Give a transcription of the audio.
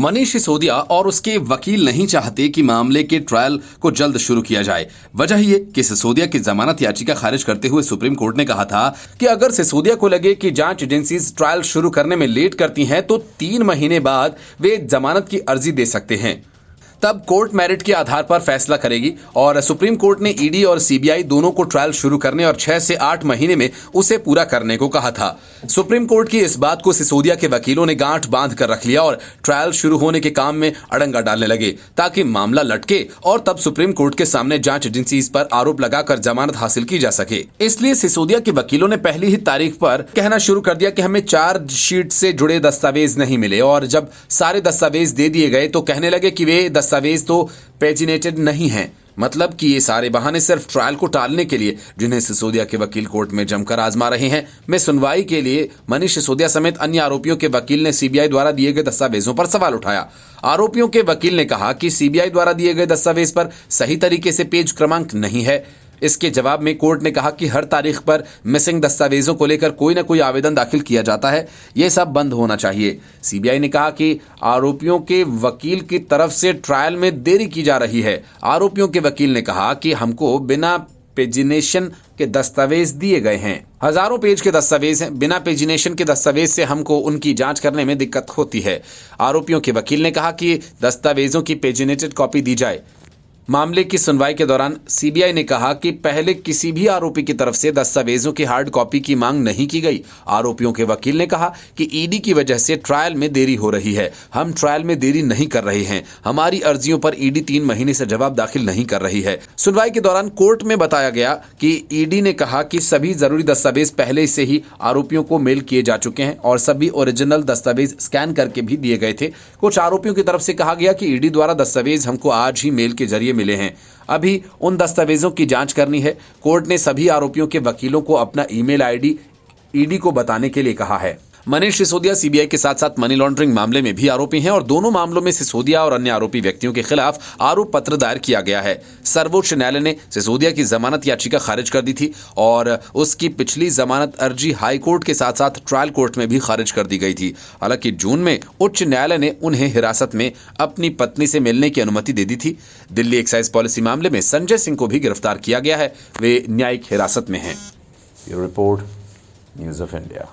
मनीष सिसोदिया और उसके वकील नहीं चाहते कि मामले के ट्रायल को जल्द शुरू किया जाए। वजह ये कि सिसोदिया की जमानत याचिका खारिज करते हुए सुप्रीम कोर्ट ने कहा था कि अगर सिसोदिया को लगे कि जांच एजेंसीज ट्रायल शुरू करने में लेट करती हैं तो 3 महीने बाद वे जमानत की अर्जी दे सकते हैं। तब कोर्ट मेरिट के आधार पर फैसला करेगी और सुप्रीम कोर्ट ने ईडी और सीबीआई दोनों को ट्रायल शुरू करने और 6 से 8 महीने में उसे पूरा करने को कहा था। सुप्रीम कोर्ट की इस बात को सिसोदिया के वकीलों ने गांठ बांध कर रख लिया और ट्रायल शुरू होने के काम में अड़ंगा डालने लगे ताकि मामला लटके और तब सुप्रीम कोर्ट के सामने जांच एजेंसीज पर आरोप लगाकर जमानत हासिल की जा सके। इसलिए सिसोदिया के वकीलों ने पहली ही तारीख पर कहना शुरू कर दिया कि हमें चार्जशीट से जुड़े दस्तावेज नहीं मिले, और जब सारे दस्तावेज दे दिए गए तो कहने लगे कि वे दस्तावेज तो पेजिनेटेड नहीं हैं। मतलब कि ये सारे बहाने सिर्फ ट्रायल को टालने के लिए, जिन्हें सिसोदिया के वकील कोर्ट में जमकर आजमा रहे हैं। में सुनवाई के लिए मनीष सिसोदिया समेत अन्य आरोपियों के वकील ने सीबीआई द्वारा दिए गए दस्तावेजों पर सवाल उठाया। आरोपियों के वकील ने कहा कि सीबीआई द्वारा दिए गए दस्तावेज पर सही तरीके से पेज क्रमांक नहीं है। इसके जवाब में कोर्ट ने कहा कि हर तारीख पर मिसिंग दस्तावेजों को लेकर कोई ना कोई आवेदन दाखिल किया जाता है, यह सब बंद होना चाहिए। सीबीआई ने कहा कि आरोपियों के वकील की तरफ से ट्रायल में देरी की जा रही है। आरोपियों के वकील ने कहा कि हमको बिना पेजिनेशन के दस्तावेज दिए गए हैं। हजारों पेज के दस्तावेज हैं, बिना पेजिनेशन के दस्तावेज से हमको उनकी जांच करने में दिक्कत होती है। आरोपियों के वकील ने कहा कि दस्तावेजों की पेजिनेटेड कॉपी दी जाए। मामले की सुनवाई के दौरान सीबीआई ने कहा कि पहले किसी भी आरोपी की तरफ से दस्तावेजों की हार्ड कॉपी की मांग नहीं की गई। आरोपियों के वकील ने कहा कि ईडी की वजह से ट्रायल में देरी हो रही है। हम ट्रायल में देरी नहीं कर रहे हैं। हमारी अर्जियों पर ईडी 3 महीने से जवाब दाखिल नहीं कर रही है। सुनवाई के दौरान कोर्ट में बताया गया कि ईडी ने कहा कि सभी जरूरी दस्तावेज पहले से ही आरोपियों को मेल किए जा चुके हैं और सभी ओरिजिनल दस्तावेज स्कैन करके भी दिए गए थे। कुछ आरोपियों की तरफ से कहा गया कि ईडी द्वारा दस्तावेज हमको आज ही मेल के जरिए मिले हैं, अभी उन दस्तावेजों की जांच करनी है। कोर्ट ने सभी आरोपियों के वकीलों को अपना ईमेल आईडी ईडी को बताने के लिए कहा है। मनीष सिसोदिया सीबीआई के साथ साथ मनी लॉन्ड्रिंग मामले में भी आरोपी हैं और दोनों मामलों में सिसोदिया और अन्य आरोपी व्यक्तियों के खिलाफ आरोप पत्र दायर किया गया है। सर्वोच्च न्यायालय ने सिसोदिया की जमानत याचिका खारिज कर दी थी और उसकी पिछली जमानत अर्जी हाई कोर्ट के साथ साथ ट्रायल कोर्ट में भी खारिज कर दी गई थी। हालांकि जून में उच्च न्यायालय ने उन्हें हिरासत में अपनी पत्नी से मिलने की अनुमति दे दी थी। दिल्ली एक्साइज पॉलिसी मामले में संजय सिंह को भी गिरफ्तार किया गया है, वे न्यायिक हिरासत में हैं। Report news of India.